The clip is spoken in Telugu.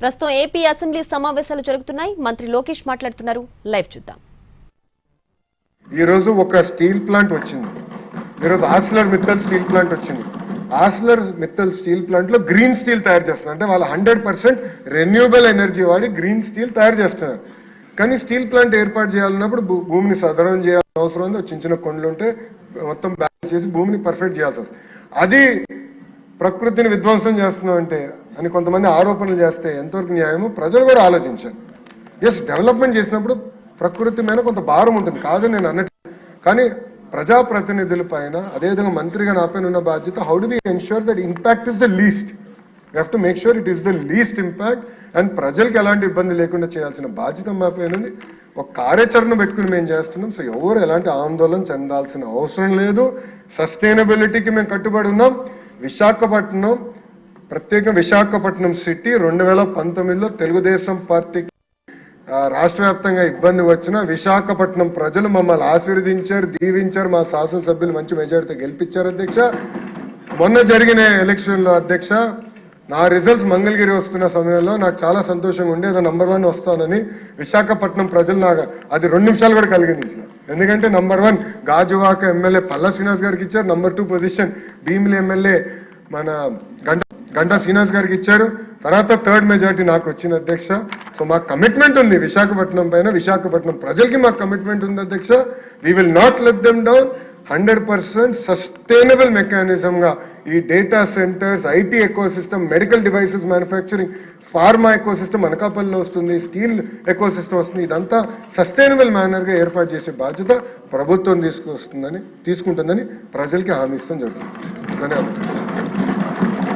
ప్రస్తుతం ఏపీ అసెంబ్లీ సమావేశాలు జరుగుతున్నాయి. మంత్రి లోకేష్ మాట్లాడుతున్నారు. లైవ్ చూద్దాం. ఈ రోజు ఒక స్టీల్ ప్లాంట్ వచ్చింది. ఈ రోజు ఆర్సిలర్ మిట్టల్ స్టీల్ ప్లాంట్ వచ్చింది. ఆర్సిలర్ మిట్టల్ స్టీల్ ప్లాంట్ లో గ్రీన్ స్టీల్ తయారు చేస్తున్నారు. అంటే వాళ్ళు 100% రెన్యూబుల్ ఎనర్జీ వాడి గ్రీన్ స్టీల్ తయారు చేస్తున్నారు. కానీ స్టీల్ ప్లాంట్ ఏర్పాటు చేయాలన్నప్పుడు భూమిని సదరం చేయాల్సిన అవసరం ఉంది. చిన్న చిన్న కొండలు ఉంటే మొత్తం బ్యాలెన్స్ చేసి భూమిని పర్ఫెక్ట్ చేయాల్సి వస్తుంది. అది ప్రకృతిని విధ్వంసం చేస్తున్నామంటే అని కొంతమంది ఆరోపణలు చేస్తే ఎంతవరకు న్యాయమో ప్రజలు కూడా ఆలోచించారు. ఎస్, డెవలప్మెంట్ చేసినప్పుడు ప్రకృతి మీద కొంత భారం ఉంటుంది, కాదు నేను అన్నట్టు. కానీ ప్రజాప్రతినిధుల పైన, అదేవిధంగా మంత్రిగా నా పైన ఉన్న బాధ్యత, how do we ensure that impact is the least. We have to make sure it is the least impact and ప్రజలకు ఎలాంటి ఇబ్బంది లేకుండా చేయాల్సిన బాధ్యత మా పైన ఉంది. ఒక కార్యాచరణ పెట్టుకుని మేము చేస్తున్నాం. సో ఎవరు ఎలాంటి ఆందోళన చెందాల్సిన అవసరం లేదు. సస్టైనబిలిటీకి మేము కట్టుబడి ఉన్నాం. విశాఖపట్నం, ప్రత్యేకంగా విశాఖపట్నం సిటీ 2019లో తెలుగుదేశం పార్టీకి రాష్ట్ర వ్యాప్తంగా ఇబ్బంది వచ్చిన విశాఖపట్నం ప్రజలు మమ్మల్ని ఆశీర్వదించారు, దీవించారు. మా శాసనసభ్యులు మంచి మెజారిటీతో గెలిపించారు అధ్యక్ష. మొన్న జరిగిన ఎలక్షన్లో అధ్యక్ష, నా రిజల్ట్స్ మంగళగిరి వస్తున్న సమయంలో నాకు చాలా సంతోషంగా ఉండి ఏదో నంబర్ 1 వస్తానని విశాఖపట్నం ప్రజలు నాకు అది 2 నిమిషాలు కూడా కలిగించారు. ఎందుకంటే నంబర్ 1 గాజువాక ఎమ్మెల్యే పల్లా శ్రీనివాస్ గారికి ఇచ్చారు. నంబర్ 2 పొజిషన్ భీమిలి ఎమ్మెల్యే మన గంటా శ్రీనివాస్ గారికి ఇచ్చారు. తర్వాత 3rd మెజారిటీ నాకు వచ్చింది అధ్యక్ష. సో మాకు కమిట్మెంట్ ఉంది విశాఖపట్నం పైన, విశాఖపట్నం ప్రజలకి మాకు కమిట్మెంట్ ఉంది అధ్యక్ష. We will not let them down. 100% sustainable మెకానిజంగా ఈ data centres, IT ecosystem, medical devices manufacturing, pharma ecosystem అనకాపల్లిలో వస్తుంది, స్టీల్ ఎకోసిస్టమ్ వస్తుంది. ఇదంతా సస్టైనబుల్ మేనర్గా ఏర్పాటు చేసే బాధ్యత ప్రభుత్వం తీసుకుంటుందని ప్రజలకి హామీ ఇస్తాం జరుగుతుంది. ధన్యవాదాలు.